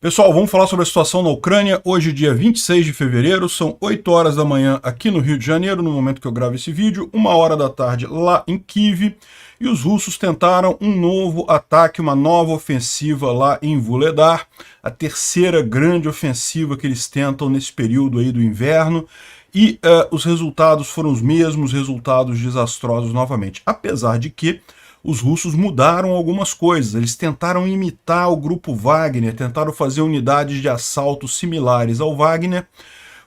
Pessoal, vamos falar sobre a situação na Ucrânia. Hoje, dia 26 de fevereiro, são 8 horas da manhã aqui no Rio de Janeiro, no momento que eu gravo esse vídeo, 1 hora da tarde lá em Kyiv, e os russos tentaram um novo ataque, uma nova ofensiva lá em Vuhledar, a terceira grande ofensiva que eles tentam nesse período aí do inverno, e os resultados foram os mesmos, resultados desastrosos novamente, apesar de que os russos mudaram algumas coisas. Eles tentaram imitar o grupo Wagner, tentaram fazer unidades de assalto similares ao Wagner,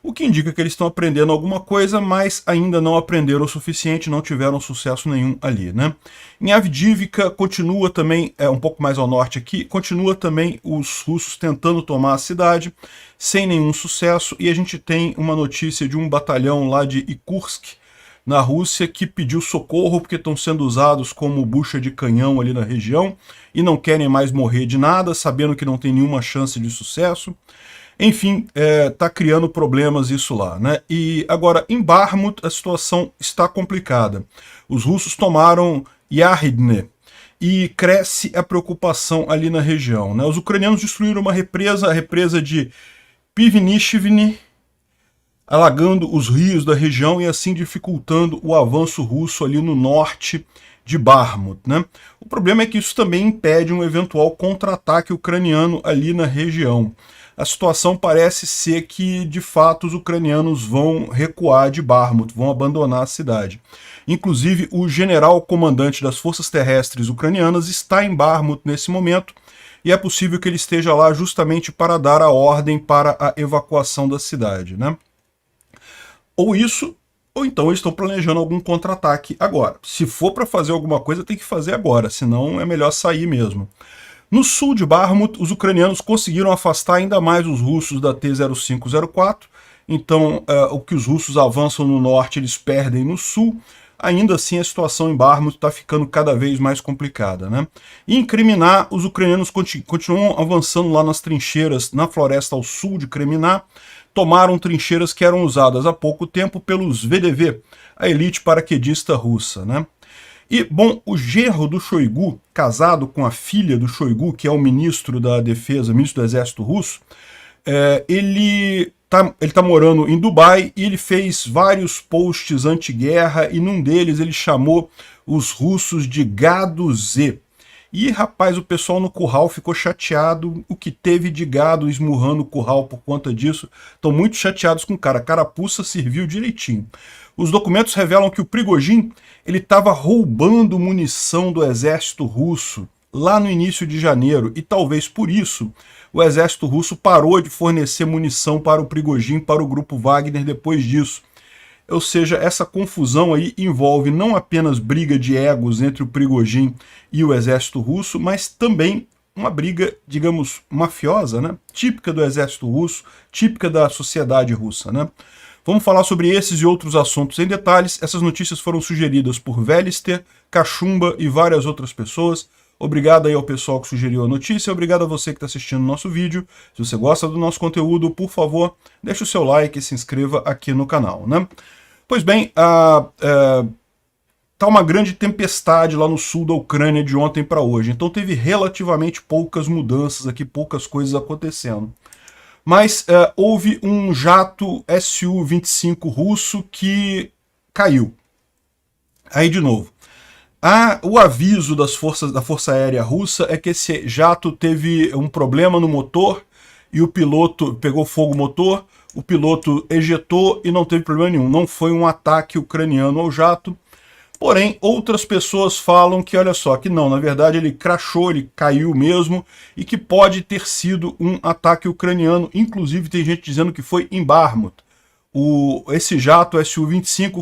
o que indica que eles estão aprendendo alguma coisa, mas ainda não aprenderam o suficiente, não tiveram sucesso nenhum ali, né? Em Avdiivka continua também, um pouco mais ao norte aqui, continua também os russos tentando tomar a cidade, sem nenhum sucesso, e a gente tem uma notícia de um batalhão lá de Irkutsk, na Rússia, que pediu socorro porque estão sendo usados como bucha de canhão ali na região e não querem mais morrer de nada, sabendo que não tem nenhuma chance de sucesso. Enfim, está criando problemas isso lá, né? E agora, em Bakhmut, a situação está complicada. Os russos tomaram Yahidne e cresce a preocupação ali na região, né? Os ucranianos destruíram uma represa, a represa de Pivnishvili, alagando os rios da região e assim dificultando o avanço russo ali no norte de Bakhmut, né? O problema é que isso também impede um eventual contra-ataque ucraniano ali na região. A situação parece ser que, de fato, os ucranianos vão recuar de Bakhmut, vão abandonar a cidade. Inclusive, o general comandante das forças terrestres ucranianas está em Bakhmut nesse momento, e é possível que ele esteja lá justamente para dar a ordem para a evacuação da cidade, né? Ou isso, ou então eles estão planejando algum contra-ataque agora. Se for para fazer alguma coisa, tem que fazer agora, senão é melhor sair mesmo. No sul de Bakhmut, os ucranianos conseguiram afastar ainda mais os russos da T-0504, então o que os russos avançam no norte, eles perdem no sul. Ainda assim, a situação em Bakhmut está ficando cada vez mais complicada, né? E em Kriminá, os ucranianos continuam avançando lá nas trincheiras, na floresta ao sul de Kriminá, tomaram trincheiras que eram usadas há pouco tempo pelos VDV, a elite paraquedista russa, né? E, bom, o genro do Shoigu, casado com a filha do Shoigu, que é o ministro da defesa, ministro do exército russo, ele tá morando em Dubai e ele fez vários posts anti-guerra e num deles ele chamou os russos de gado Z. E, rapaz, o pessoal no curral ficou chateado, o que teve de gado esmurrando o curral por conta disso. Estão muito chateados com o cara. A carapuça serviu direitinho. Os documentos revelam que o Prigozhin estava roubando munição do exército russo lá no início de janeiro, e talvez por isso o exército russo parou de fornecer munição para o Prigozhin, para o grupo Wagner depois disso. Ou seja, essa confusão aí envolve não apenas briga de egos entre o Prigozhin e o exército russo, mas também uma briga, digamos, mafiosa, né? Típica do exército russo, típica da sociedade russa, né? Vamos falar sobre esses e outros assuntos em detalhes. Essas notícias foram sugeridas por Velister, Cachumba e várias outras pessoas. Obrigado aí ao pessoal que sugeriu a notícia, obrigado a você que está assistindo o nosso vídeo. Se você gosta do nosso conteúdo, por favor, deixe o seu like e se inscreva aqui no canal, né? Pois bem, tá uma grande tempestade lá no sul da Ucrânia de ontem para hoje, então teve relativamente poucas mudanças aqui, poucas coisas acontecendo. Mas houve um jato Su-25 russo que caiu. Aí de novo. O aviso da Força Aérea Russa é que esse jato teve um problema no motor e o piloto pegou fogo o motor, o piloto ejetou e não teve problema nenhum. Não foi um ataque ucraniano ao jato. Porém, outras pessoas falam que, olha só, que não, na verdade ele crashou, ele caiu mesmo, e que pode ter sido um ataque ucraniano. Inclusive tem gente dizendo que foi em Bakhmut. Esse jato Su-25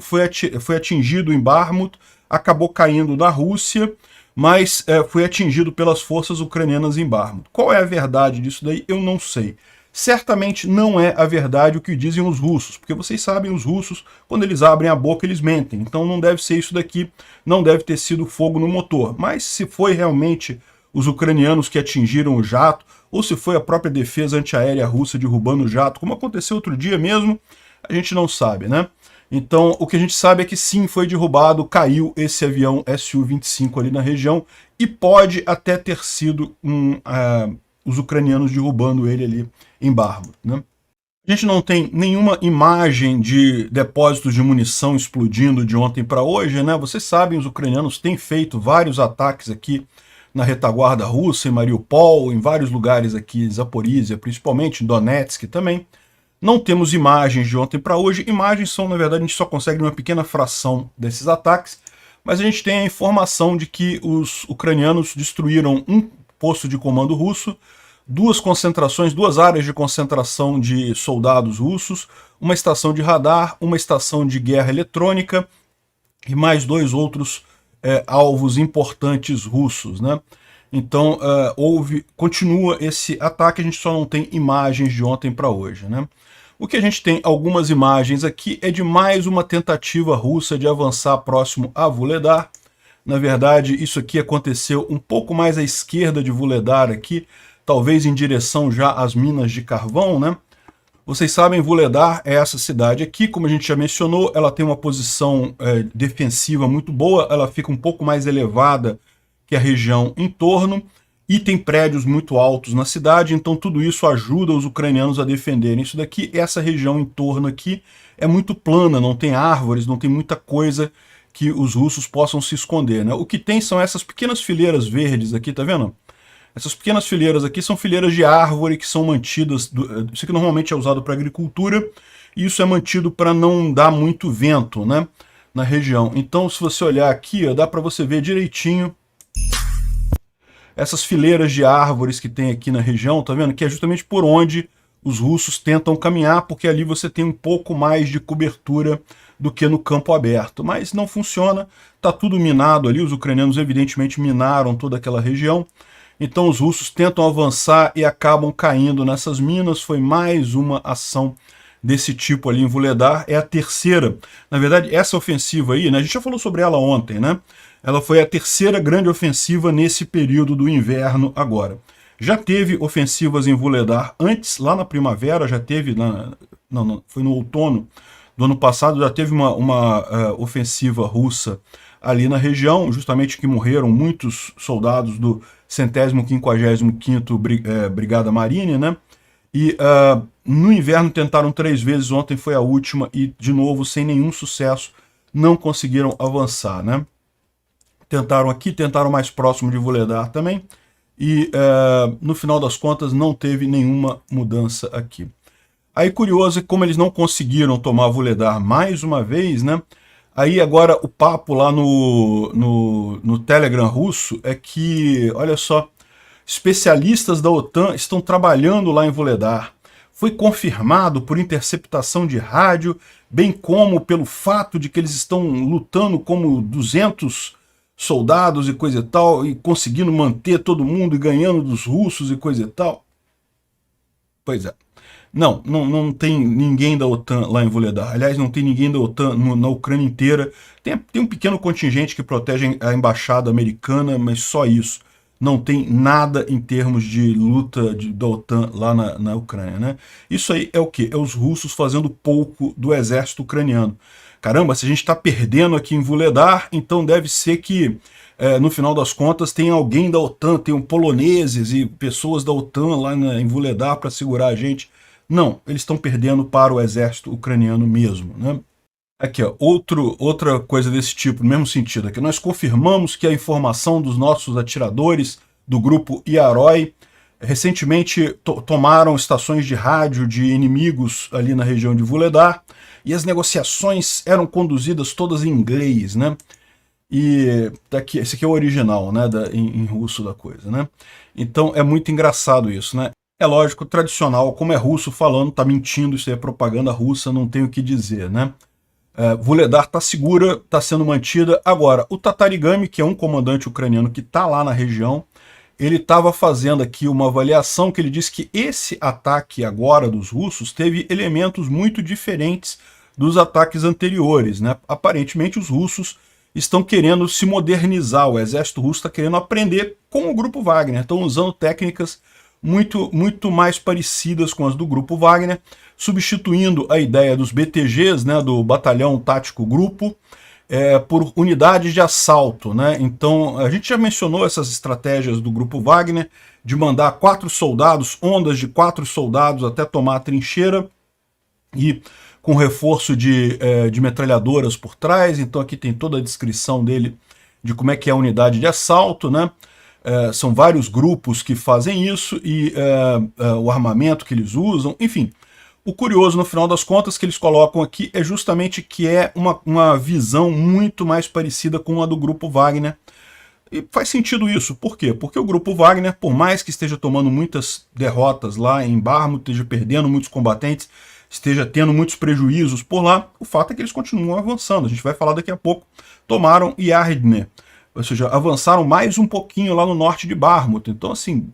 foi atingido em Bakhmut, acabou caindo na Rússia, mas foi atingido pelas forças ucranianas em Bakhmut. Qual é a verdade disso daí? Eu não sei. Certamente não é a verdade o que dizem os russos, porque vocês sabem, os russos, quando eles abrem a boca, eles mentem. Então não deve ser isso daqui, não deve ter sido fogo no motor. Mas se foi realmente os ucranianos que atingiram o jato, ou se foi a própria defesa antiaérea russa derrubando o jato, como aconteceu outro dia mesmo, a gente não sabe, né? Então, o que a gente sabe é que sim, foi derrubado, caiu esse avião Su-25 ali na região, e pode até ter sido os ucranianos derrubando ele ali em Bárbaro, né? A gente não tem nenhuma imagem de depósitos de munição explodindo de ontem para hoje, né? Vocês sabem, os ucranianos têm feito vários ataques aqui na retaguarda russa, em Mariupol, em vários lugares aqui, Zaporizhia, principalmente, em Donetsk também. Não temos imagens de ontem para hoje. Imagens são, na verdade, a gente só consegue uma pequena fração desses ataques, mas a gente tem a informação de que os ucranianos destruíram um posto de comando russo, duas concentrações, duas áreas de concentração de soldados russos, uma estação de radar, uma estação de guerra eletrônica e mais dois outros alvos importantes russos, né? Então continua esse ataque, a gente só não tem imagens de ontem para hoje, né? O que a gente tem algumas imagens aqui é de mais uma tentativa russa de avançar próximo a Vuhledar. Na verdade, isso aqui aconteceu um pouco mais à esquerda de Vuhledar aqui, talvez em direção já às minas de carvão, né? Vocês sabem, Vuhledar é essa cidade aqui, como a gente já mencionou, ela tem uma posição defensiva muito boa, ela fica um pouco mais elevada que a região em torno, e tem prédios muito altos na cidade, então tudo isso ajuda os ucranianos a defenderem isso daqui. Essa região em torno aqui é muito plana, não tem árvores, não tem muita coisa que os russos possam se esconder, né? O que tem são essas pequenas fileiras verdes aqui, tá vendo? Essas pequenas fileiras aqui são fileiras de árvore que são mantidas, isso aqui normalmente é usado para agricultura, e isso é mantido para não dar muito vento, né, na região. Então, se você olhar aqui, ó, dá para você ver direitinho essas fileiras de árvores que tem aqui na região, tá vendo? Que é justamente por onde os russos tentam caminhar, porque ali você tem um pouco mais de cobertura do que no campo aberto. Mas não funciona, tá tudo minado ali, os ucranianos evidentemente minaram toda aquela região. Então os russos tentam avançar e acabam caindo nessas minas. Foi mais uma ação desse tipo ali em Vuhledar, é a terceira. Na verdade, essa ofensiva aí, né, a gente já falou sobre ela ontem, né? Ela foi a terceira grande ofensiva nesse período do inverno agora. Já teve ofensivas em Vuhledar antes, lá na primavera, já teve, foi no outono do ano passado, já teve uma ofensiva russa ali na região, justamente que morreram muitos soldados do 155º Brigada Marine, né? E no inverno tentaram 3 vezes, ontem foi a última, e de novo, sem nenhum sucesso, não conseguiram avançar, né? Tentaram aqui, tentaram mais próximo de Vuhledar também, e no final das contas não teve nenhuma mudança aqui. Aí curioso é que como eles não conseguiram tomar Vuhledar mais uma vez, né? Aí agora o papo lá no Telegram russo é que, olha só, especialistas da OTAN estão trabalhando lá em Vuhledar. Foi confirmado por interceptação de rádio, bem como pelo fato de que eles estão lutando como 200 soldados e coisa e tal, e conseguindo manter todo mundo e ganhando dos russos e coisa e tal. Pois é. Não tem ninguém da OTAN lá em Vuhledar. Aliás, não tem ninguém da OTAN na Ucrânia inteira. Tem um pequeno contingente que protege a embaixada americana, mas só isso. Não tem nada em termos de luta da OTAN lá na Ucrânia, né? Isso aí é o quê? É os russos fazendo pouco do exército ucraniano. Caramba, se a gente está perdendo aqui em Vuhledar, então deve ser que, no final das contas, tem alguém da OTAN, tem poloneses e pessoas da OTAN lá em Vuhledar para segurar a gente. Não, eles estão perdendo para o exército ucraniano mesmo, né? Aqui, ó, outra coisa desse tipo, no mesmo sentido, aqui nós confirmamos que a informação dos nossos atiradores do grupo Iaroi recentemente tomaram estações de rádio de inimigos ali na região de Vuhledar, e as negociações eram conduzidas todas em inglês, né? E daqui, esse aqui é o original, né, em russo da coisa, né? Então é muito engraçado isso, né? É lógico, tradicional, como é russo falando, tá mentindo, isso é propaganda russa, não tem o que dizer, né? Vuhledar está segura, está sendo mantida. Agora, o Tatarigami, que é um comandante ucraniano que está lá na região, ele estava fazendo aqui uma avaliação que ele disse que esse ataque agora dos russos teve elementos muito diferentes dos ataques anteriores, né? Aparentemente os russos estão querendo se modernizar, o exército russo está querendo aprender com o grupo Wagner, estão usando técnicas muito mais parecidas com as do grupo Wagner, substituindo a ideia dos BTGs, né, do Batalhão Tático Grupo, por unidades de assalto, né? Então, a gente já mencionou essas estratégias do Grupo Wagner, de mandar 4 soldados, ondas de 4 soldados até tomar a trincheira, e com reforço de metralhadoras por trás. Então aqui tem toda a descrição dele, de como é que é a unidade de assalto, né? São vários grupos que fazem isso, e o armamento que eles usam, enfim. O curioso, no final das contas, que eles colocam aqui é justamente que é uma visão muito mais parecida com a do Grupo Wagner. E faz sentido isso. Por quê? Porque o Grupo Wagner, por mais que esteja tomando muitas derrotas lá em Bakhmut, esteja perdendo muitos combatentes, esteja tendo muitos prejuízos por lá, o fato é que eles continuam avançando. A gente vai falar daqui a pouco. Tomaram Yardne, ou seja, avançaram mais um pouquinho lá no norte de Bakhmut. Então, assim,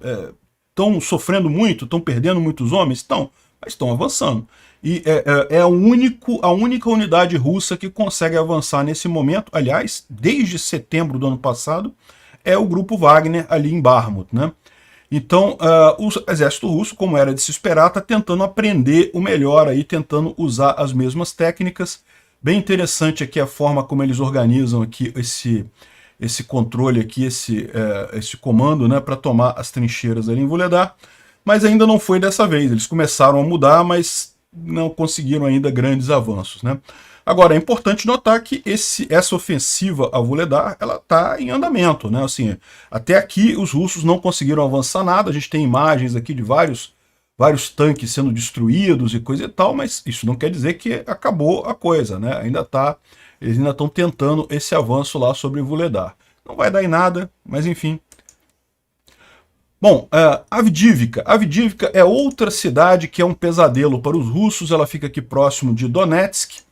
estão sofrendo muito, estão perdendo muitos homens? Estão, mas estão avançando. E é a única unidade russa que consegue avançar nesse momento, aliás, desde setembro do ano passado, é o Grupo Wagner ali em Bakhmut, né? Então, o exército russo, como era de se esperar, está tentando aprender o melhor aí, tentando usar as mesmas técnicas. Bem interessante aqui a forma como eles organizam aqui esse controle aqui, esse comando, né, para tomar as trincheiras ali em Vuhledar. Mas ainda não foi dessa vez. Eles começaram a mudar, mas não conseguiram ainda grandes avanços, né? Agora, é importante notar que essa ofensiva a Vuhledar, ela está em andamento, né? Assim, até aqui os russos não conseguiram avançar nada. A gente tem imagens aqui de vários tanques sendo destruídos e coisa e tal, mas isso não quer dizer que acabou a coisa, né? Eles ainda estão tentando esse avanço lá sobre Vuhledar. Não vai dar em nada, mas enfim. Bom, Avdiivka. Avdiivka é outra cidade que é um pesadelo para os russos. Ela fica aqui próximo de Donetsk.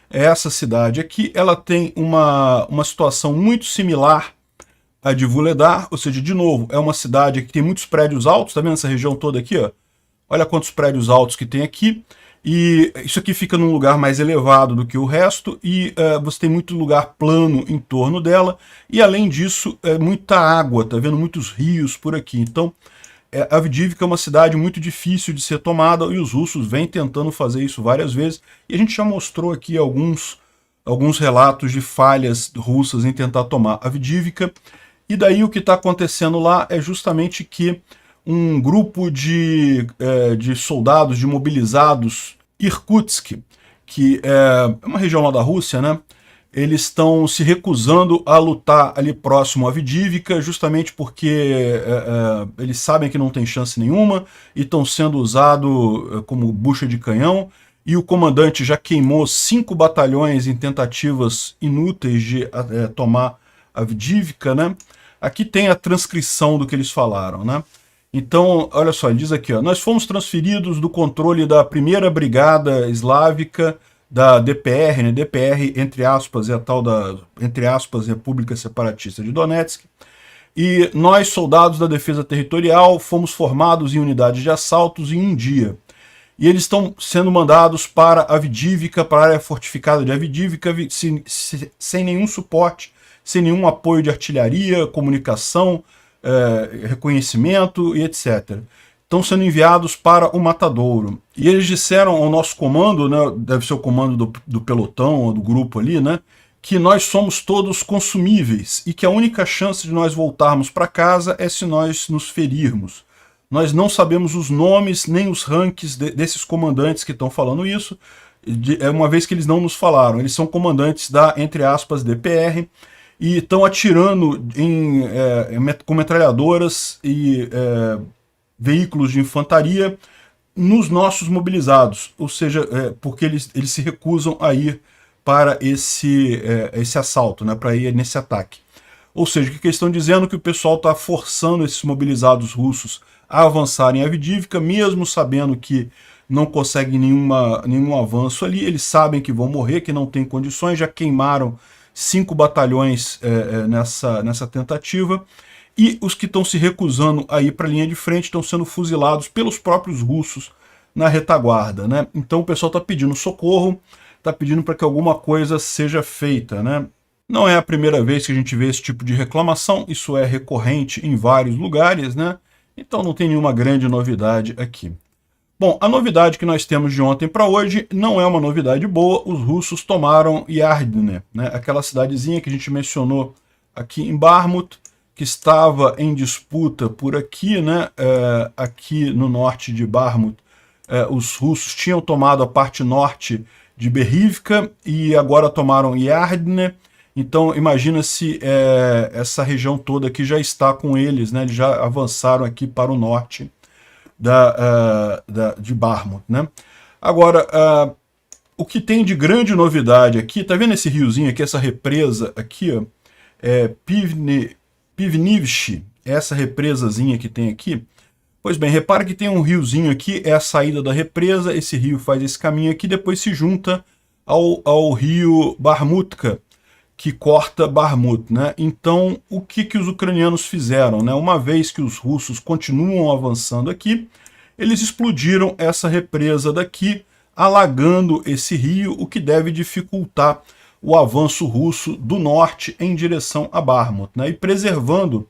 Essa cidade aqui, ela tem uma situação muito similar à de Vuhledar, ou seja, de novo, é uma cidade que tem muitos prédios altos. Tá vendo essa região toda aqui, ó? Olha quantos prédios altos que tem aqui. E isso aqui fica num lugar mais elevado do que o resto, e você tem muito lugar plano em torno dela, e além disso, muita água, tá vendo? Muitos rios por aqui. Então, Avdiivka é uma cidade muito difícil de ser tomada, e os russos vêm tentando fazer isso várias vezes, e a gente já mostrou aqui alguns relatos de falhas russas em tentar tomar Avdiivka. E daí o que está acontecendo lá é justamente que um grupo de soldados, de mobilizados, Irkutsk, que é uma região lá da Rússia, né? Eles estão se recusando a lutar ali próximo a Avdiivka, justamente porque eles sabem que não tem chance nenhuma e estão sendo usados como bucha de canhão. E o comandante já queimou 5 batalhões em tentativas inúteis de tomar Avdiivka, né? Aqui tem a transcrição do que eles falaram, né? Então, olha só, ele diz aqui, ó, nós fomos transferidos do controle da 1ª Brigada Eslávica da DPR, né? DPR, entre aspas, é a tal da, entre aspas, República Separatista de Donetsk, e nós, soldados da Defesa Territorial, fomos formados em unidades de assaltos em um dia. E eles estão sendo mandados para Avdiivka, para a área fortificada de Avdiivka, sem nenhum suporte, sem nenhum apoio de artilharia, comunicação, reconhecimento e etc. Estão sendo enviados para o Matadouro. E eles disseram ao nosso comando, né, deve ser o comando do pelotão ou do grupo ali, né, que nós somos todos consumíveis e que a única chance de nós voltarmos para casa é se nós nos ferirmos. Nós não sabemos os nomes nem os ranks desses comandantes que estão falando isso, uma vez que eles não nos falaram. Eles são comandantes da, entre aspas, DPR, e estão atirando com metralhadoras e veículos de infantaria nos nossos mobilizados, ou seja, porque eles se recusam a ir para esse assalto, né, para ir nesse ataque. Ou seja, o que eles estão dizendo? Que o pessoal está forçando esses mobilizados russos a avançarem em Avdiivka, mesmo sabendo que não conseguem nenhum avanço ali. Eles sabem que vão morrer, que não tem condições, já queimaram 5 batalhões nessa tentativa, e os que estão se recusando a ir para a linha de frente estão sendo fuzilados pelos próprios russos na retaguarda, né? Então o pessoal está pedindo socorro, está pedindo para que alguma coisa seja feita, né? Não é a primeira vez que a gente vê esse tipo de reclamação, isso é recorrente em vários lugares, né? Então não tem nenhuma grande novidade aqui. Bom, a novidade que nós temos de ontem para hoje não é uma novidade boa. Os russos tomaram Yardne, né? Aquela cidadezinha que a gente mencionou aqui em Bakhmut, que estava em disputa por aqui, né? Aqui no norte de Bakhmut, os russos tinham tomado a parte norte de Berivka e agora tomaram Yardne. Então imagina se essa região toda aqui já está com eles, né? Eles já avançaram aqui para o norte de Bakhmut, né? Agora, o que tem de grande novidade aqui, tá vendo esse riozinho aqui, essa represa aqui, ó, Pivnivshi, essa represazinha que tem aqui? Pois bem, repara que tem um riozinho aqui, é a saída da represa, esse rio faz esse caminho aqui, depois se junta ao rio Bakhmutka, que corta Bakhmut, né? Então, o que os ucranianos fizeram, né? Uma vez que os russos continuam avançando aqui, eles explodiram essa represa daqui, alagando esse rio, o que deve dificultar o avanço russo do norte em direção a Bakhmut, né? E preservando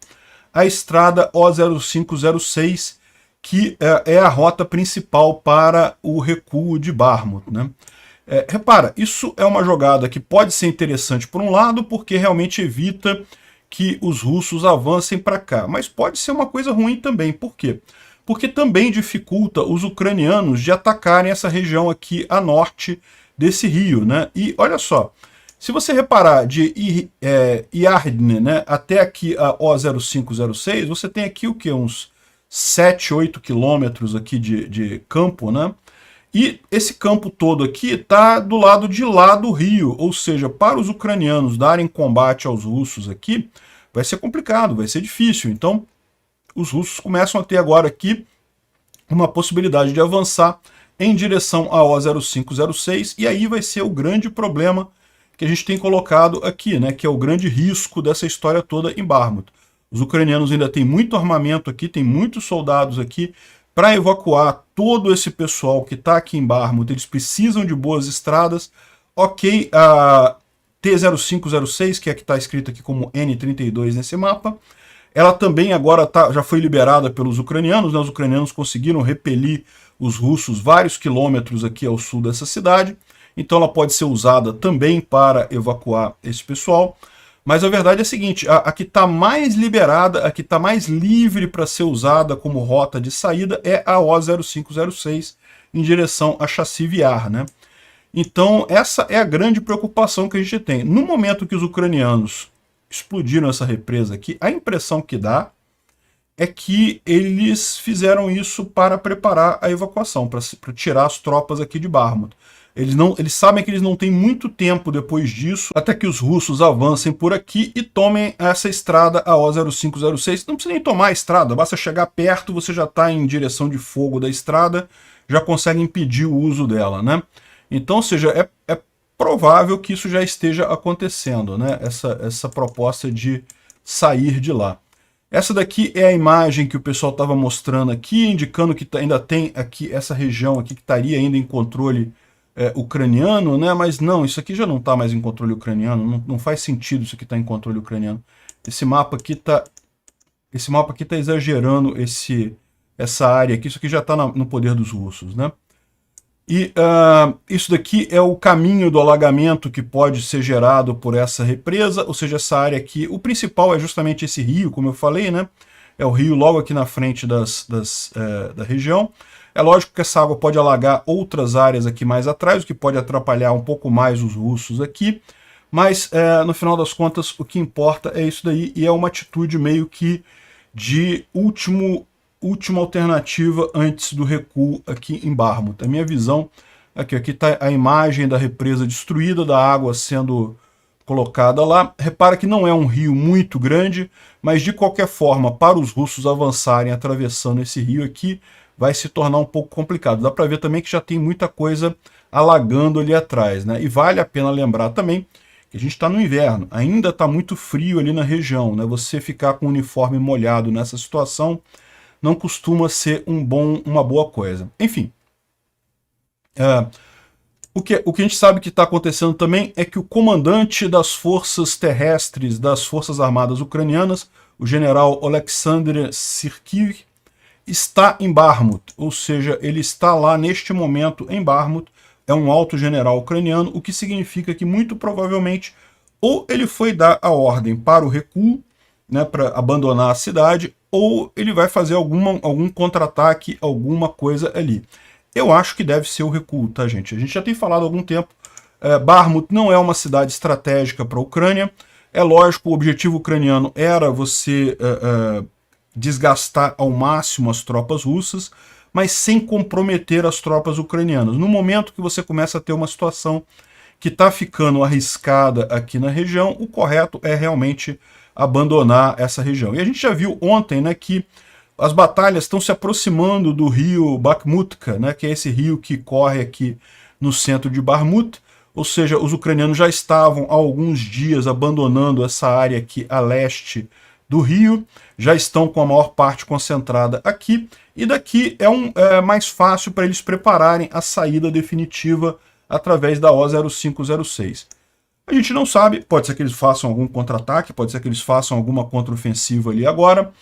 a estrada O0506, que é a rota principal para o recuo de Bakhmut, né? Repara, isso é uma jogada que pode ser interessante por um lado, porque realmente evita que os russos avancem para cá, mas pode ser uma coisa ruim também. Por quê? Porque também dificulta os ucranianos de atacarem essa região aqui a norte desse rio, né? E olha só, se você reparar de Yardne, né, até aqui a O0506, você tem aqui o que? Uns 7, 8 quilômetros aqui de campo, né? E esse campo todo aqui está do lado de lá do rio, ou seja, para os ucranianos darem combate aos russos aqui, vai ser complicado, vai ser difícil. Então, os russos começam a ter agora aqui uma possibilidade de avançar em direção a O0506, e aí vai ser o grande problema que a gente tem colocado aqui, né, que é o grande risco dessa história toda em Bakhmut. Os ucranianos ainda têm muito armamento aqui, tem muitos soldados aqui. Para evacuar todo esse pessoal que está aqui em Bakhmut, eles precisam de boas estradas. Ok, a T0506, que é a que está escrita aqui como N32 nesse mapa, ela também agora já foi liberada pelos ucranianos, né? Os ucranianos conseguiram repelir os russos vários quilômetros aqui ao sul dessa cidade, então ela pode ser usada também para evacuar esse pessoal. Mas a verdade é a seguinte, a que está mais liberada, a que está mais livre para ser usada como rota de saída é a O0506 em direção a Chassiv-Yar, né? Então essa é a grande preocupação que a gente tem. No momento que os ucranianos explodiram essa represa aqui, a impressão que dá é que eles fizeram isso para preparar a evacuação, para tirar as tropas aqui de Bakhmut. Eles sabem que eles não têm muito tempo depois disso, até que os russos avancem por aqui e tomem essa estrada, a O0506. Não precisa nem tomar a estrada, basta chegar perto, você já está em direção de fogo da estrada, já consegue impedir o uso dela, né? Então, ou seja, é provável que isso já esteja acontecendo, né? Essa proposta de sair de lá. Essa daqui é a imagem que o pessoal estava mostrando aqui, indicando que ainda tem aqui essa região aqui que estaria ainda em controle ucraniano, né? Mas não, isso aqui já não está mais em controle ucraniano, não faz sentido isso aqui estar em controle ucraniano. Esse mapa aqui está exagerando essa área aqui, isso aqui já está no poder dos russos, né? E isso daqui é o caminho do alagamento que pode ser gerado por essa represa, ou seja, essa área aqui, o principal é justamente esse rio, como eu falei, né? É o rio logo aqui na frente da região. É lógico que essa água pode alagar outras áreas aqui mais atrás, o que pode atrapalhar um pouco mais os russos aqui, mas no final das contas o que importa é isso daí, e é uma atitude meio que de última alternativa antes do recuo aqui em Bakhmut. A minha visão, aqui está a imagem da represa destruída, da água sendo colocada lá. Repara que não é um rio muito grande, mas de qualquer forma, para os russos avançarem atravessando esse rio aqui, vai se tornar um pouco complicado. Dá para ver também que já tem muita coisa alagando ali atrás, né? E vale a pena lembrar também que a gente está no inverno, ainda está muito frio ali na região, né? Você ficar com o uniforme molhado nessa situação não costuma ser uma boa coisa. Enfim, o que a gente sabe que está acontecendo também é que o comandante das forças terrestres das Forças Armadas Ucranianas, o general Oleksandr Syrkiv, está em Bakhmut, ou seja, ele está lá neste momento em Bakhmut, é um alto general ucraniano, o que significa que muito provavelmente ou ele foi dar a ordem para o recuo, né, para abandonar a cidade, ou ele vai fazer algum contra-ataque, alguma coisa ali. Eu acho que deve ser o recuo, tá, gente? A gente já tem falado há algum tempo, Bakhmut não é uma cidade estratégica para a Ucrânia. É lógico, o objetivo ucraniano era você desgastar ao máximo as tropas russas, mas sem comprometer as tropas ucranianas. No momento que você começa a ter uma situação que está ficando arriscada aqui na região, o correto é realmente abandonar essa região. E a gente já viu ontem, né, que as batalhas estão se aproximando do rio Bakhmutka, né, que é esse rio que corre aqui no centro de Bakhmut, ou seja, os ucranianos já estavam há alguns dias abandonando essa área aqui a leste do rio, já estão com a maior parte concentrada aqui, e daqui é mais fácil para eles prepararem a saída definitiva através da O0506. A gente não sabe, pode ser que eles façam algum contra-ataque, pode ser que eles façam alguma contraofensiva ali agora,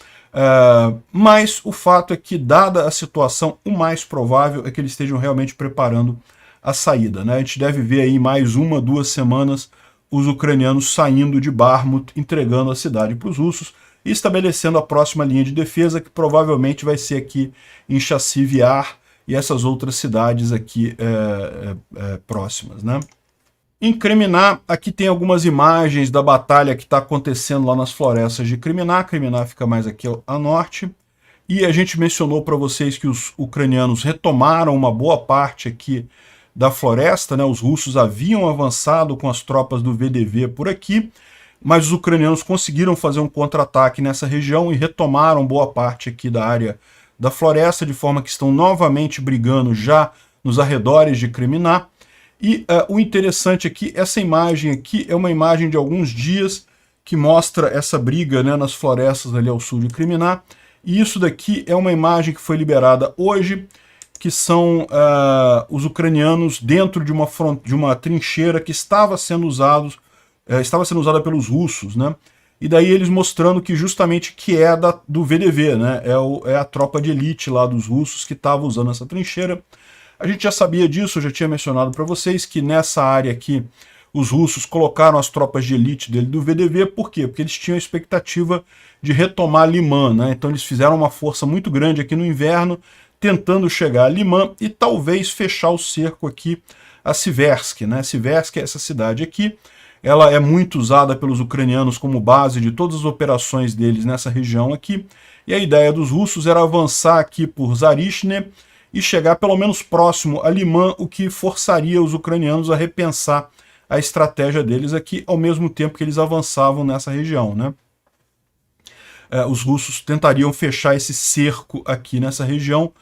mas o fato é que, dada a situação, o mais provável é que eles estejam realmente preparando a saída, né? A gente deve ver aí mais 1, 2 semanas os ucranianos saindo de Bakhmut, entregando a cidade para os russos e estabelecendo a próxima linha de defesa, que provavelmente vai ser aqui em Chasiv Yar e essas outras cidades aqui próximas, né? Em Kriminá, aqui tem algumas imagens da batalha que está acontecendo lá nas florestas de Kriminá. Kriminá fica mais aqui a norte. E a gente mencionou para vocês que os ucranianos retomaram uma boa parte aqui da floresta, né? Os russos haviam avançado com as tropas do VDV por aqui, mas os ucranianos conseguiram fazer um contra-ataque nessa região e retomaram boa parte aqui da área da floresta, de forma que estão novamente brigando já nos arredores de Kriminá. E o interessante aqui, essa imagem aqui é uma imagem de alguns dias que mostra essa briga, né, nas florestas ali ao sul de Kriminá. E isso daqui é uma imagem que foi liberada hoje, que são os ucranianos dentro de uma trincheira que estava sendo usada pelos russos, né? E daí eles mostrando que justamente que é do VDV, né? É a tropa de elite lá dos russos que estava usando essa trincheira. A gente já sabia disso, eu já tinha mencionado para vocês que nessa área aqui os russos colocaram as tropas de elite dele do VDV. Por quê? Porque eles tinham a expectativa de retomar Liman, né? Então eles fizeram uma força muito grande aqui no inverno, tentando chegar a Liman e talvez fechar o cerco aqui a Siversk, né? Siversk é essa cidade aqui. Ela é muito usada pelos ucranianos como base de todas as operações deles nessa região aqui. E a ideia dos russos era avançar aqui por Zarishne e chegar pelo menos próximo a Liman, o que forçaria os ucranianos a repensar a estratégia deles aqui, ao mesmo tempo que eles avançavam nessa região, né? Os russos tentariam fechar esse cerco aqui nessa região,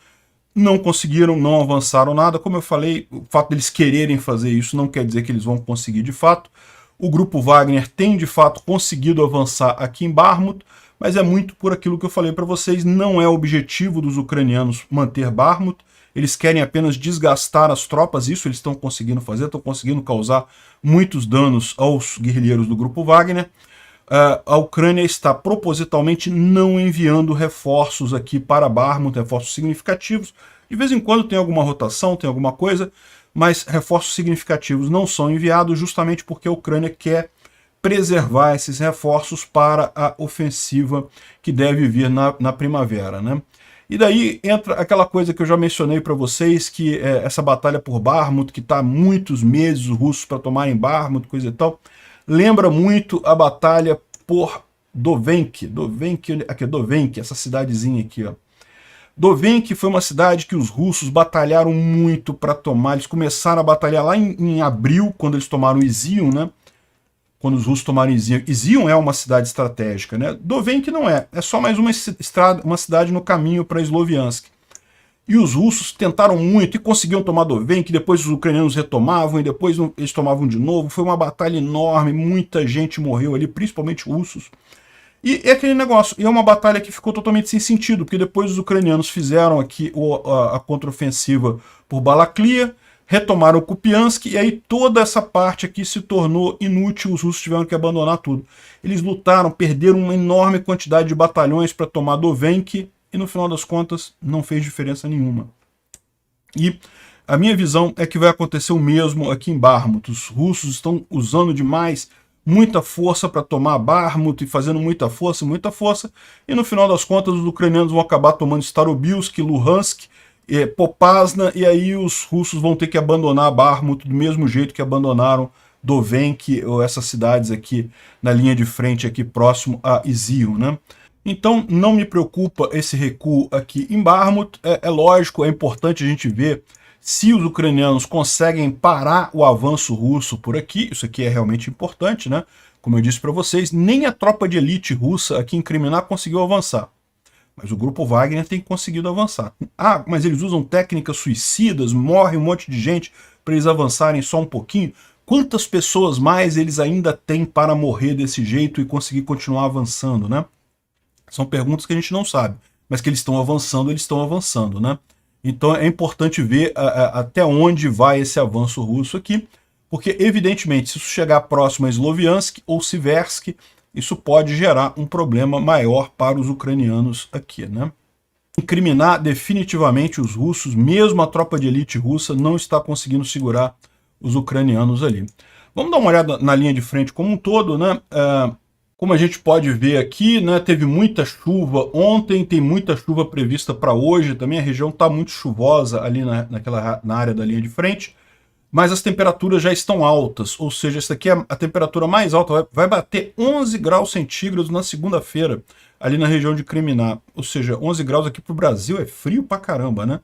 não conseguiram, não avançaram nada. Como eu falei, o fato deles quererem fazer isso não quer dizer que eles vão conseguir de fato. O grupo Wagner tem de fato conseguido avançar aqui em Bakhmut, mas é muito por aquilo que eu falei para vocês, não é o objetivo dos ucranianos manter Bakhmut, eles querem apenas desgastar as tropas, isso eles estão conseguindo fazer, estão conseguindo causar muitos danos aos guerrilheiros do grupo Wagner. A Ucrânia está propositalmente não enviando reforços aqui para Bakhmut, reforços significativos. De vez em quando tem alguma rotação, tem alguma coisa, mas reforços significativos não são enviados justamente porque a Ucrânia quer preservar esses reforços para a ofensiva que deve vir na primavera, né? E daí entra aquela coisa que eu já mencionei para vocês, que essa batalha por Bakhmut, que está há muitos meses os russos para tomarem Bakhmut, coisa e tal, lembra muito a batalha por Dovenk, essa cidadezinha aqui, ó. Dovenk foi uma cidade que os russos batalharam muito para tomar, eles começaram a batalhar lá em abril, quando eles tomaram Izium, né? Quando os russos tomaram Izium. Izium é uma cidade estratégica, né? Dovenk não é só mais uma cidade no caminho para Sloviansk. E os russos tentaram muito e conseguiam tomar Dovenk, depois os ucranianos retomavam e depois eles tomavam de novo. Foi uma batalha enorme, muita gente morreu ali, principalmente russos. E é aquele negócio, e é uma batalha que ficou totalmente sem sentido, porque depois os ucranianos fizeram aqui a contraofensiva por Balaklia, retomaram Kupiansk, e aí toda essa parte aqui se tornou inútil, os russos tiveram que abandonar tudo. Eles lutaram, perderam uma enorme quantidade de batalhões para tomar Dovenk, e no final das contas não fez diferença nenhuma. E a minha visão é que vai acontecer o mesmo aqui em Bakhmut. Os russos estão usando demais, muita força para tomar Bakhmut e fazendo muita força, e no final das contas os ucranianos vão acabar tomando Starobilsk, Luhansk, Popasna, e aí os russos vão ter que abandonar Bakhmut do mesmo jeito que abandonaram Dovenk, ou essas cidades aqui na linha de frente, aqui próximo a Izium, né? Então não me preocupa esse recuo aqui em Bakhmut. É lógico, é importante a gente ver se os ucranianos conseguem parar o avanço russo por aqui. Isso aqui é realmente importante, né? Como eu disse para vocês, nem a tropa de elite russa aqui em Kriminá conseguiu avançar. Mas o grupo Wagner tem conseguido avançar. Ah, mas eles usam técnicas suicidas, morre um monte de gente para eles avançarem só um pouquinho. Quantas pessoas mais eles ainda têm para morrer desse jeito e conseguir continuar avançando, né? São perguntas que a gente não sabe, mas que eles estão avançando, né? Então é importante ver até onde vai esse avanço russo aqui, porque evidentemente se isso chegar próximo a Sloviansk ou Siversk, isso pode gerar um problema maior para os ucranianos aqui, né? Incriminar definitivamente os russos, mesmo a tropa de elite russa não está conseguindo segurar os ucranianos ali. Vamos dar uma olhada na linha de frente como um todo, né? Como a gente pode ver aqui, né, teve muita chuva ontem, tem muita chuva prevista para hoje, também a região está muito chuvosa ali na área da linha de frente, mas as temperaturas já estão altas, ou seja, essa aqui é a temperatura mais alta, vai bater 11 graus centígrados na segunda-feira, ali na região de Kriminá, ou seja, 11 graus aqui para o Brasil é frio pra caramba, né?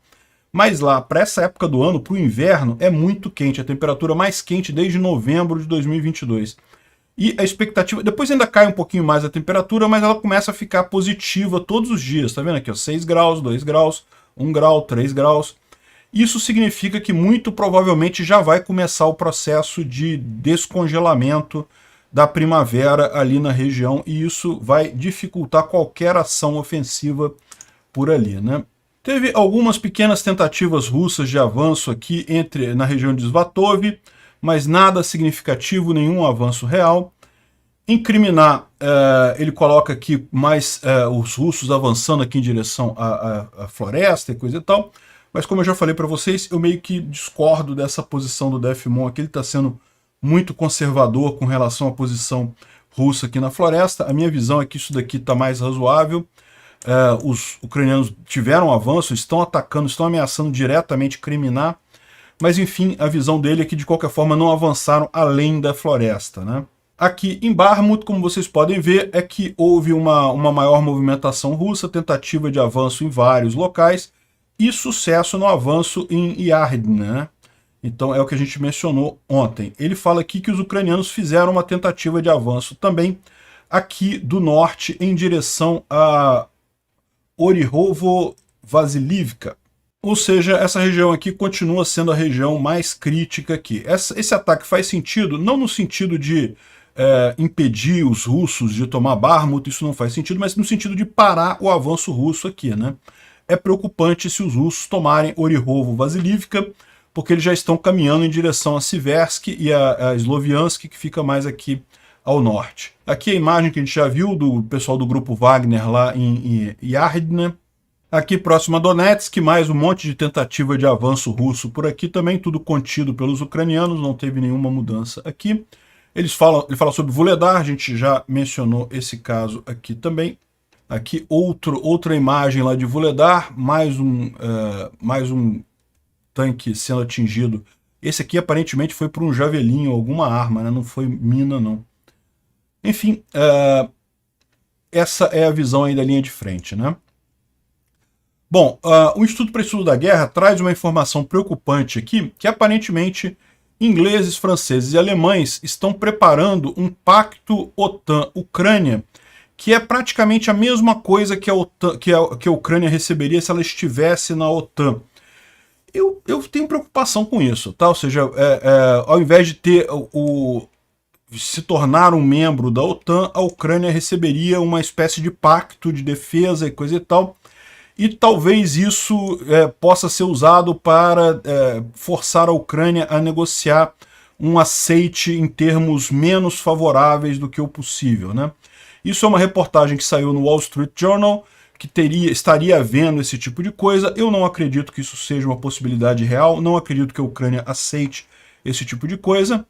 Mas lá, para essa época do ano, para o inverno, é muito quente, a temperatura mais quente desde novembro de 2022. E a expectativa, depois ainda cai um pouquinho mais a temperatura, mas ela começa a ficar positiva todos os dias, tá vendo aqui, ó, 6 graus, 2 graus, 1 grau, 3 graus. Isso significa que muito provavelmente já vai começar o processo de descongelamento da primavera ali na região, e isso vai dificultar qualquer ação ofensiva por ali, né? Teve algumas pequenas tentativas russas de avanço aqui na região de Svatov, mas nada significativo, nenhum avanço real. Incriminar, ele coloca aqui mais os russos avançando aqui em direção à floresta e coisa e tal, mas como eu já falei para vocês, eu meio que discordo dessa posição do Defimon aqui, ele está sendo muito conservador com relação à posição russa aqui na floresta. A minha visão é que isso daqui está mais razoável. Os ucranianos tiveram avanço, estão atacando, estão ameaçando diretamente Kriminá, mas enfim, a visão dele é que de qualquer forma não avançaram além da floresta, né? Aqui em Bakhmut, como vocês podem ver, é que houve uma maior movimentação russa, tentativa de avanço em vários locais e sucesso no avanço em Yardin, né? Então é o que a gente mencionou ontem. Ele fala aqui que os ucranianos fizeram uma tentativa de avanço também aqui do norte em direção a Orihovo-Vasilivka. Ou seja, essa região aqui continua sendo a região mais crítica aqui. Esse ataque faz sentido, não no sentido de impedir os russos de tomar Bakhmut, isso não faz sentido, mas no sentido de parar o avanço russo aqui, né? É preocupante se os russos tomarem Orihovo-Vasilivka, porque eles já estão caminhando em direção a Siversk e a Sloviansk, que fica mais aqui ao norte. Aqui a imagem que a gente já viu do pessoal do grupo Wagner lá em Yardin. Aqui próximo a Donetsk, mais um monte de tentativa de avanço russo por aqui também, tudo contido pelos ucranianos, não teve nenhuma mudança aqui. Ele fala sobre Vuhledar, a gente já mencionou esse caso aqui também. Aqui outra imagem lá de Vuhledar, mais um tanque sendo atingido. Esse aqui aparentemente foi por um javelin ou alguma arma, né? Não foi mina não. Enfim, essa é a visão aí da linha de frente, né? Bom, o Instituto para Estudo da Guerra traz uma informação preocupante aqui, que aparentemente ingleses, franceses e alemães estão preparando um pacto OTAN-Ucrânia, que é praticamente a mesma coisa que a Ucrânia receberia se ela estivesse na OTAN. Eu tenho preocupação com isso, tá? Ou seja, ao invés de se tornar um membro da OTAN, a Ucrânia receberia uma espécie de pacto de defesa e coisa e tal, e talvez isso possa ser usado para forçar a Ucrânia a negociar um aceite em termos menos favoráveis do que o possível, né? Isso é uma reportagem que saiu no Wall Street Journal, que estaria havendo esse tipo de coisa. Eu não acredito que isso seja uma possibilidade real, não acredito que a Ucrânia aceite esse tipo de coisa.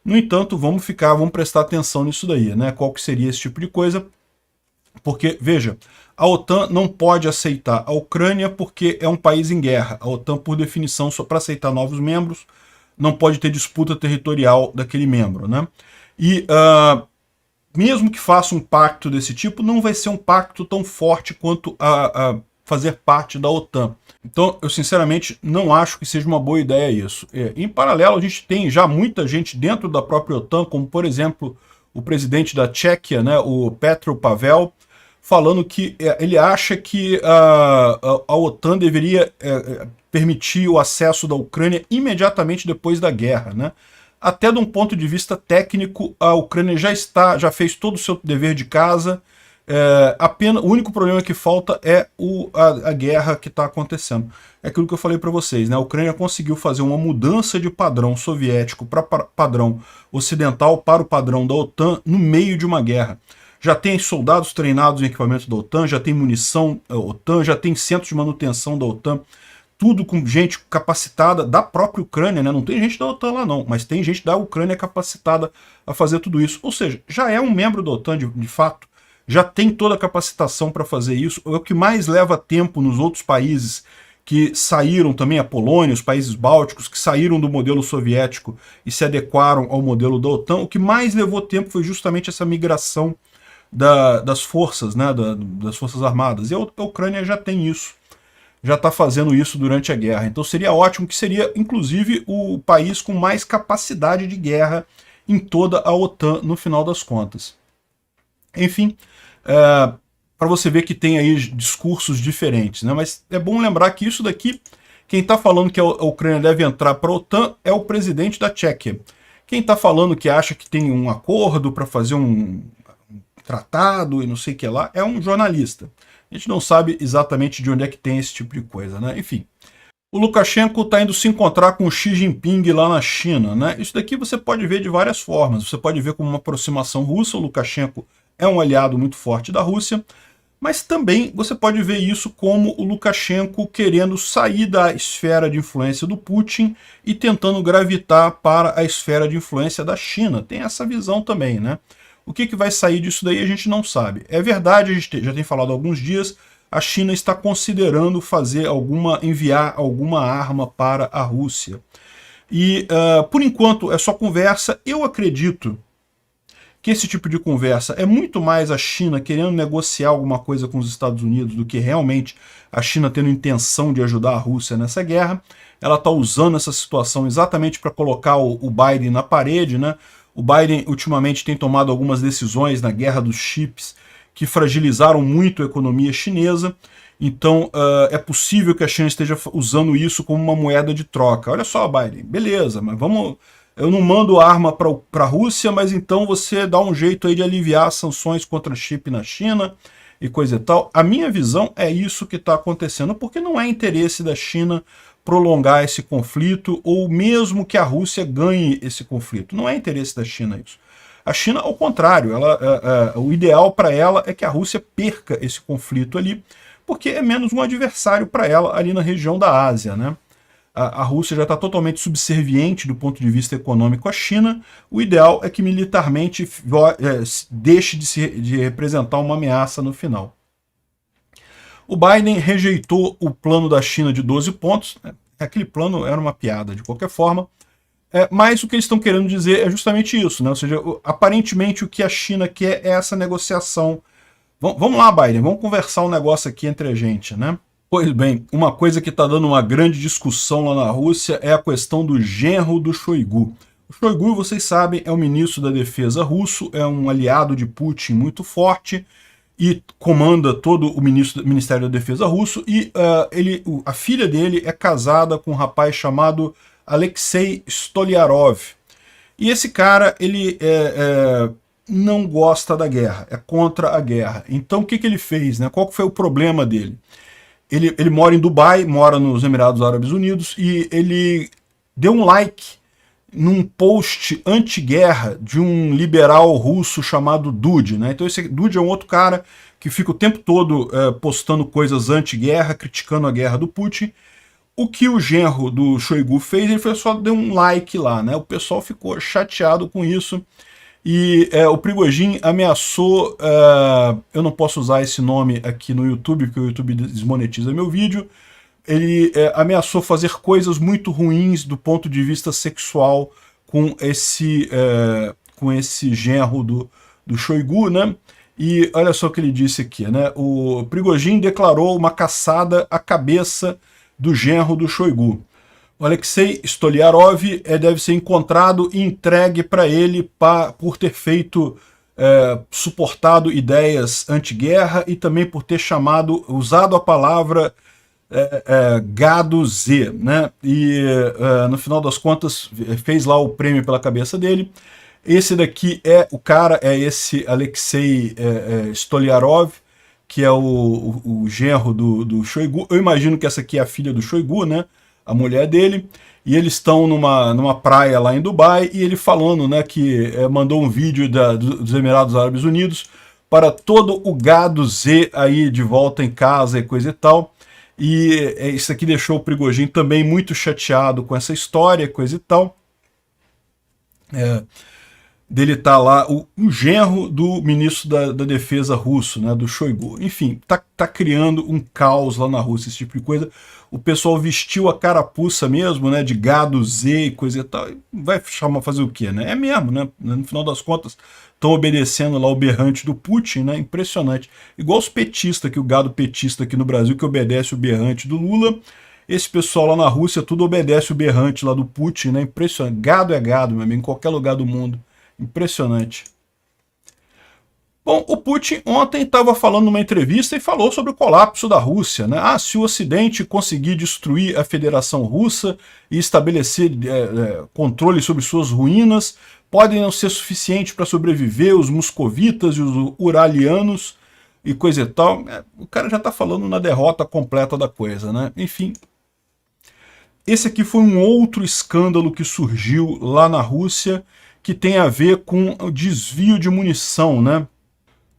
No entanto, vamos prestar atenção nisso daí, né? Qual que seria esse tipo de coisa? Porque, veja, a OTAN não pode aceitar a Ucrânia porque é um país em guerra. A OTAN, por definição, só para aceitar novos membros, não pode ter disputa territorial daquele membro, né? E mesmo que faça um pacto desse tipo, não vai ser um pacto tão forte quanto a fazer parte da OTAN. Então, eu sinceramente não acho que seja uma boa ideia isso. Em paralelo, a gente tem já muita gente dentro da própria OTAN, como por exemplo o presidente da Tchequia, né, o Petro Pavel, falando que ele acha que a OTAN deveria permitir o acesso da Ucrânia imediatamente depois da guerra, né? Até de um ponto de vista técnico, a Ucrânia já fez todo o seu dever de casa. O único problema que falta é a guerra que está acontecendo. É aquilo que eu falei para vocês, né? A Ucrânia conseguiu fazer uma mudança de padrão soviético para padrão ocidental para o padrão da OTAN no meio de uma guerra. Já tem soldados treinados em equipamento da OTAN, já tem munição da OTAN, já tem centros de manutenção da OTAN, tudo com gente capacitada da própria Ucrânia, né? Não tem gente da OTAN lá não, mas tem gente da Ucrânia capacitada a fazer tudo isso. Ou seja, já é um membro da OTAN de fato, já tem toda a capacitação para fazer isso. É o que mais leva tempo nos outros países que saíram também, a Polônia, os países bálticos, que saíram do modelo soviético e se adequaram ao modelo da OTAN. O que mais levou tempo foi justamente essa migração das forças, né? Das forças armadas. E a Ucrânia já tem isso. Já está fazendo isso durante a guerra. Então seria ótimo, que seria inclusive o país com mais capacidade de guerra em toda a OTAN no final das contas. Enfim, para você ver que tem aí discursos diferentes, né? Mas é bom lembrar que isso daqui, quem está falando que a Ucrânia deve entrar para a OTAN é o presidente da Tchequia. Quem está falando que acha que tem um acordo para fazer um tratado e não sei o que lá é um jornalista. A gente não sabe exatamente de onde é que tem esse tipo de coisa, né? Enfim, o Lukashenko está indo se encontrar com o Xi Jinping lá na China, né? Isso daqui você pode ver de várias formas. Você pode ver como uma aproximação russa. O Lukashenko é um aliado muito forte da Rússia, mas também você pode ver isso como o Lukashenko querendo sair da esfera de influência do Putin e tentando gravitar para a esfera de influência da China. Tem essa visão também, né? O que vai sair disso daí a gente não sabe. É verdade, a gente já tem falado há alguns dias, a China está considerando enviar alguma arma para a Rússia. E, por enquanto, é só conversa. Eu acredito que esse tipo de conversa é muito mais a China querendo negociar alguma coisa com os Estados Unidos do que realmente a China tendo intenção de ajudar a Rússia nessa guerra. Ela está usando essa situação exatamente para colocar o Biden na parede, né? O Biden ultimamente tem tomado algumas decisões na guerra dos chips que fragilizaram muito a economia chinesa. Então é possível que a China esteja usando isso como uma moeda de troca. Olha só, Biden, beleza, mas eu não mando arma para a Rússia, mas então você dá um jeito aí de aliviar as sanções contra chip na China e coisa e tal. A minha visão é isso que está acontecendo, porque não é interesse da China prolongar esse conflito, ou mesmo que a Rússia ganhe esse conflito. Não é interesse da China isso. A China, ao contrário, o ideal para ela é que a Rússia perca esse conflito ali, porque é menos um adversário para ela ali na região da Ásia, né? A Rússia já está totalmente subserviente do ponto de vista econômico à China. O ideal é que militarmente deixe de representar uma ameaça no final. O Biden rejeitou o plano da China de 12 pontos. Aquele plano era uma piada, de qualquer forma. Mas o que eles estão querendo dizer é justamente isso, né? Ou seja, aparentemente o que a China quer é essa negociação. Vamos lá, Biden, vamos conversar um negócio aqui entre a gente, né? Pois bem, uma coisa que está dando uma grande discussão lá na Rússia é a questão do genro do Shoigu. O Shoigu, vocês sabem, é o ministro da Defesa russo, é um aliado de Putin muito forte, e comanda todo o Ministério da Defesa russo, e a filha dele é casada com um rapaz chamado Alexei Stolyarov. E esse cara, ele não gosta da guerra, é contra a guerra. Então o que ele fez, né? Qual foi o problema dele? Ele mora em Dubai, mora nos Emirados Árabes Unidos, e ele deu um like num post anti-guerra de um liberal russo chamado Dude, né? Então esse Dude é um outro cara que fica o tempo todo postando coisas anti-guerra, criticando a guerra do Putin. O que o genro do Shoigu fez, ele só deu um like lá, né? O pessoal ficou chateado com isso. E o Prigozhin ameaçou, eu não posso usar esse nome aqui no YouTube, porque o YouTube desmonetiza meu vídeo, ele ameaçou fazer coisas muito ruins do ponto de vista sexual com esse genro do Shoigu, né? E olha só o que ele disse aqui, né? O Prigozhin declarou uma caçada à cabeça do genro do Shoigu. O Alexei Stoliarov deve ser encontrado e entregue para ele por ter suportado ideias anti-guerra e também por ter usado a palavra gado Z, né? E no final das contas fez lá o prêmio pela cabeça dele. Esse daqui o cara é esse Alexei Stoliarov, que é o genro do Shoigu. Eu imagino que essa aqui é a filha do Shoigu, né? A mulher dele, e eles estão numa praia lá em Dubai, e ele falando, né, que mandou um vídeo dos Emirados Árabes Unidos para todo o gado Z aí de volta em casa e coisa e tal. E isso aqui deixou o Prigozhin também muito chateado com essa história, coisa e tal. Dele tá lá, o genro do ministro da defesa russo, né, do Shoigu. Enfim, tá criando um caos lá na Rússia, esse tipo de coisa. O pessoal vestiu a carapuça mesmo, né, de gado Z e coisa e tal. Vai fazer o quê, né? É mesmo, né? No final das contas, estão obedecendo lá o berrante do Putin, né? Impressionante. Igual os petistas, que o gado petista aqui no Brasil, que obedece o berrante do Lula. Esse pessoal lá na Rússia, tudo obedece o berrante lá do Putin, né? Impressionante. Gado é gado, meu amigo, em qualquer lugar do mundo. Impressionante. Bom, o Putin ontem estava falando numa entrevista e falou sobre o colapso da Rússia, né? Se o Ocidente conseguir destruir a Federação Russa e estabelecer controle sobre suas ruínas, podem não ser suficiente para sobreviver os moscovitas e os uralianos e coisa e tal. O cara já está falando na derrota completa da coisa, né? Enfim. Esse aqui foi um outro escândalo que surgiu lá na Rússia, que tem a ver com o desvio de munição, né?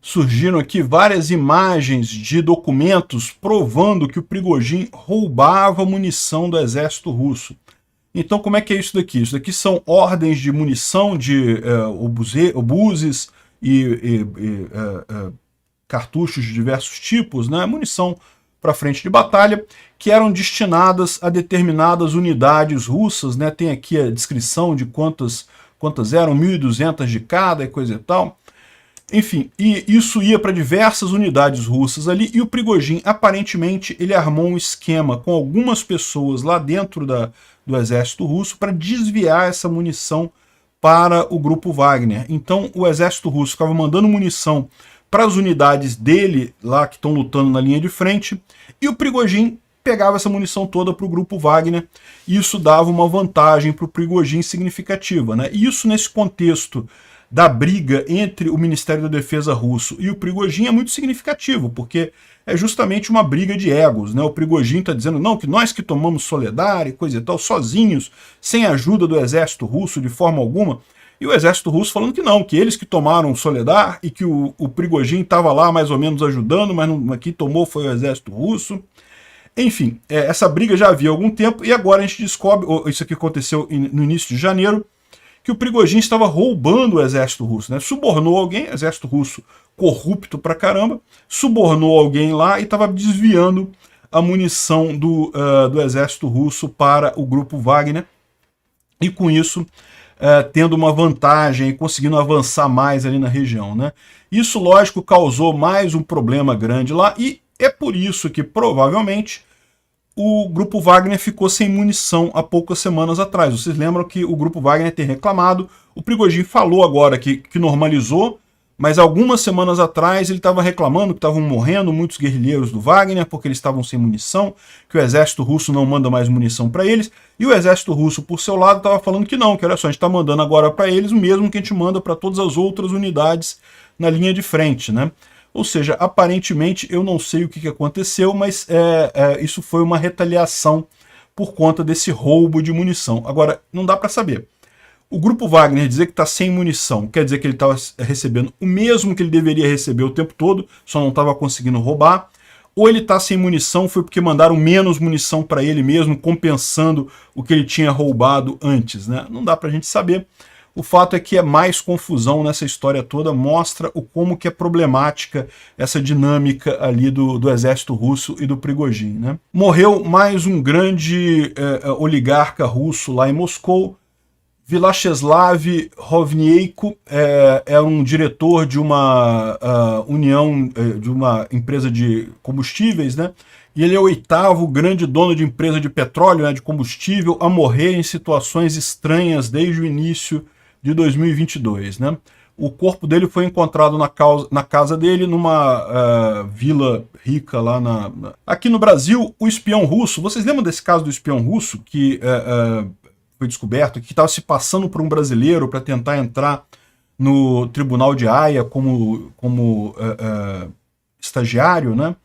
Surgiram aqui várias imagens de documentos provando que o Prigozhin roubava munição do exército russo. Então, como é que é isso daqui? Isso daqui são ordens de munição de obuses e cartuchos de diversos tipos, né? Munição para frente de batalha, que eram destinadas a determinadas unidades russas, né? Tem aqui a descrição de quantas eram, 1.200 de cada e coisa e tal. Enfim, e isso ia para diversas unidades russas ali, e o Prigozhin, aparentemente, ele armou um esquema com algumas pessoas lá dentro do exército russo para desviar essa munição para o grupo Wagner. Então o exército russo ficava mandando munição para as unidades dele lá que estão lutando na linha de frente, e o Prigozhin pegava essa munição toda para o grupo Wagner, e isso dava uma vantagem para o Prigozhin significativa, né? E isso nesse contexto da briga entre o Ministério da Defesa russo e o Prigozhin é muito significativo, porque é justamente uma briga de egos, né? O Prigozhin está dizendo, não, que nós que tomamos Soledar e coisa e tal, sozinhos, sem a ajuda do exército russo de forma alguma, e o exército russo falando que não, que eles que tomaram Soledar e que o Prigozhin estava lá mais ou menos ajudando, mas quem tomou foi o exército russo. Enfim, essa briga já havia há algum tempo, e agora a gente descobre, isso aqui aconteceu no início de janeiro, que o Prigozhin estava roubando o exército russo, né? Subornou alguém, exército russo corrupto pra caramba, subornou alguém lá e estava desviando a munição do exército russo para o grupo Wagner, e com isso tendo uma vantagem e conseguindo avançar mais ali na região, né? Isso, lógico, causou mais um problema grande lá, e é por isso que provavelmente o grupo Wagner ficou sem munição há poucas semanas atrás. Vocês lembram que o grupo Wagner tem reclamado, o Prigozhin falou agora que normalizou, mas algumas semanas atrás ele estava reclamando que estavam morrendo muitos guerrilheiros do Wagner porque eles estavam sem munição, que o exército russo não manda mais munição para eles, e o exército russo, por seu lado, estava falando que não, que olha só, a gente está mandando agora para eles o mesmo que a gente manda para todas as outras unidades na linha de frente, né? Ou seja, aparentemente, eu não sei o que aconteceu, mas isso foi uma retaliação por conta desse roubo de munição. Agora, não dá para saber. O Grupo Wagner dizer que está sem munição, quer dizer que ele estava recebendo o mesmo que ele deveria receber o tempo todo, só não estava conseguindo roubar. Ou ele está sem munição foi porque mandaram menos munição para ele mesmo, compensando o que ele tinha roubado antes, né? Não dá para a gente saber. O fato é que é mais confusão nessa história toda, mostra o como que é problemática essa dinâmica ali do exército russo e do Prigozhin, né? Morreu mais um grande oligarca russo lá em Moscou. Vyacheslav Hovnienko é um diretor de uma de uma empresa de combustíveis, né? E ele é o 8º grande dono de empresa de petróleo, né, de combustível, a morrer em situações estranhas desde o início de 2022, né? O corpo dele foi encontrado na casa dele, numa vila rica lá Aqui no Brasil, o espião russo, vocês lembram desse caso do espião russo que foi descoberto, que estava se passando por um brasileiro para tentar entrar no Tribunal de Haia como estagiário, né?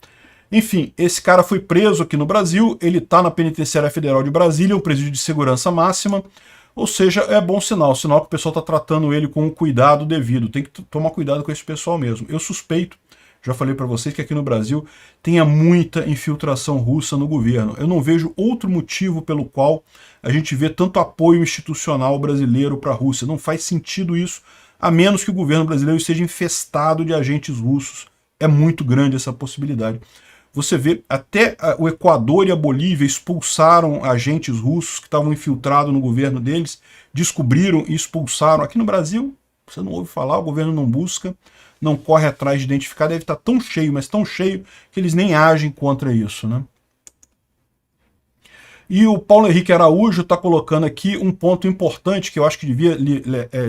Enfim, esse cara foi preso aqui no Brasil, ele está na Penitenciária Federal de Brasília, um presídio de segurança máxima, ou seja, é bom sinal que o pessoal está tratando ele com o cuidado devido, tem que tomar cuidado com esse pessoal mesmo. Eu suspeito, já falei para vocês que aqui no Brasil tenha muita infiltração russa no governo. Eu não vejo outro motivo pelo qual a gente vê tanto apoio institucional brasileiro para a Rússia. Não faz sentido isso, a menos que o governo brasileiro esteja infestado de agentes russos. É muito grande essa possibilidade. Você vê, até o Equador e a Bolívia expulsaram agentes russos que estavam infiltrados no governo deles, descobriram e expulsaram. Aqui no Brasil, você não ouve falar, o governo não busca, não corre atrás de identificar, deve estar tão cheio, mas tão cheio, que eles nem agem contra isso, né? E o Paulo Henrique Araújo está colocando aqui um ponto importante que eu acho que devia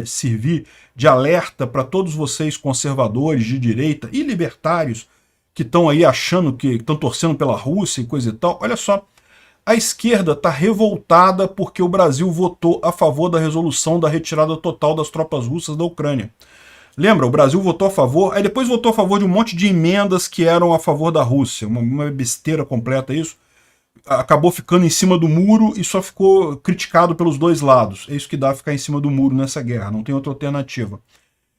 servir de alerta para todos vocês conservadores de direita e libertários que estão aí achando que estão torcendo pela Rússia e coisa e tal. Olha só, a esquerda está revoltada porque o Brasil votou a favor da resolução da retirada total das tropas russas da Ucrânia. Lembra, o Brasil votou a favor, aí depois votou a favor de um monte de emendas que eram a favor da Rússia, uma besteira completa isso. Acabou ficando em cima do muro e só ficou criticado pelos dois lados. É isso que dá ficar em cima do muro nessa guerra, não tem outra alternativa.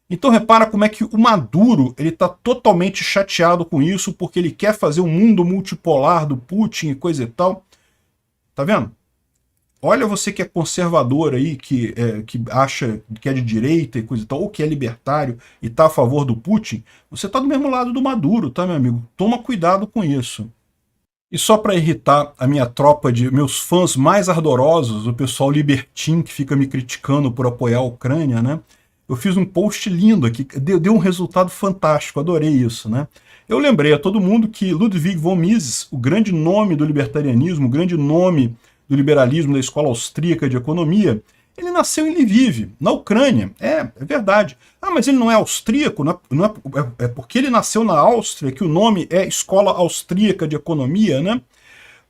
Então repara como é que o Maduro ele está totalmente chateado com isso, porque ele quer fazer um mundo multipolar do Putin e coisa e tal. Tá vendo? Olha você que é conservador aí, que acha que é de direita e coisa e tal, ou que é libertário e está a favor do Putin, você está do mesmo lado do Maduro, tá, meu amigo? Toma cuidado com isso. E só para irritar a minha tropa de meus fãs mais ardorosos, o pessoal libertino que fica me criticando por apoiar a Ucrânia, né? Eu fiz um post lindo aqui, deu um resultado fantástico, adorei isso, né? Eu lembrei a todo mundo que Ludwig von Mises, o grande nome do libertarianismo, o grande nome do liberalismo da Escola Austríaca de Economia, ele nasceu em Lviv, na Ucrânia. É verdade. Ah, mas ele não é austríaco? É porque ele nasceu na Áustria que o nome é Escola Austríaca de Economia, né?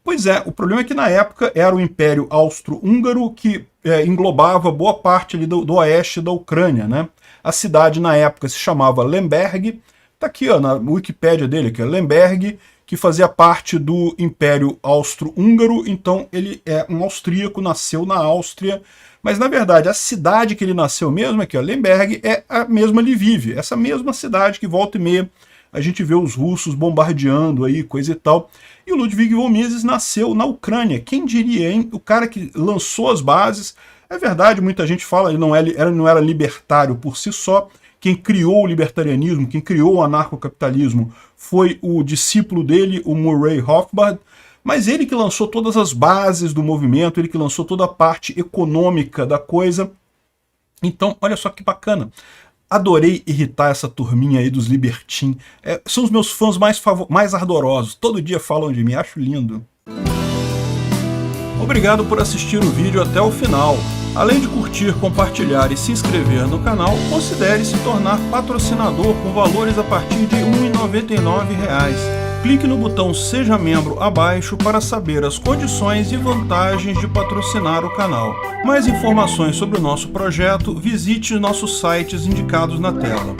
Pois é, o problema é que na época era o Império Austro-Húngaro que englobava boa parte ali do oeste da Ucrânia, né? A cidade na época se chamava Lemberg, tá aqui ó, na Wikipédia dele, que é Lemberg, que fazia parte do Império Austro-Húngaro, então ele é um austríaco, nasceu na Áustria, mas na verdade a cidade que ele nasceu mesmo, aqui ó, Lemberg, é a mesma Lviv, essa mesma cidade que volta e meia a gente vê os russos bombardeando aí, coisa e tal. E o Ludwig von Mises nasceu na Ucrânia. Quem diria, hein? O cara que lançou as bases. É verdade, muita gente fala, ele não era libertário por si só. Quem criou o libertarianismo, quem criou o anarcocapitalismo foi o discípulo dele, o Murray Rothbard. Mas ele que lançou todas as bases do movimento, ele que lançou toda a parte econômica da coisa. Então, olha só que bacana. Adorei irritar essa turminha aí dos libertins. São os meus fãs mais ardorosos. Todo dia falam de mim, acho lindo. Obrigado por assistir o vídeo até o final. Além de curtir, compartilhar e se inscrever no canal, considere se tornar patrocinador com valores a partir de R$ 1,99. Clique no botão Seja Membro abaixo para saber as condições e vantagens de patrocinar o canal. Mais informações sobre o nosso projeto, visite nossos sites indicados na tela.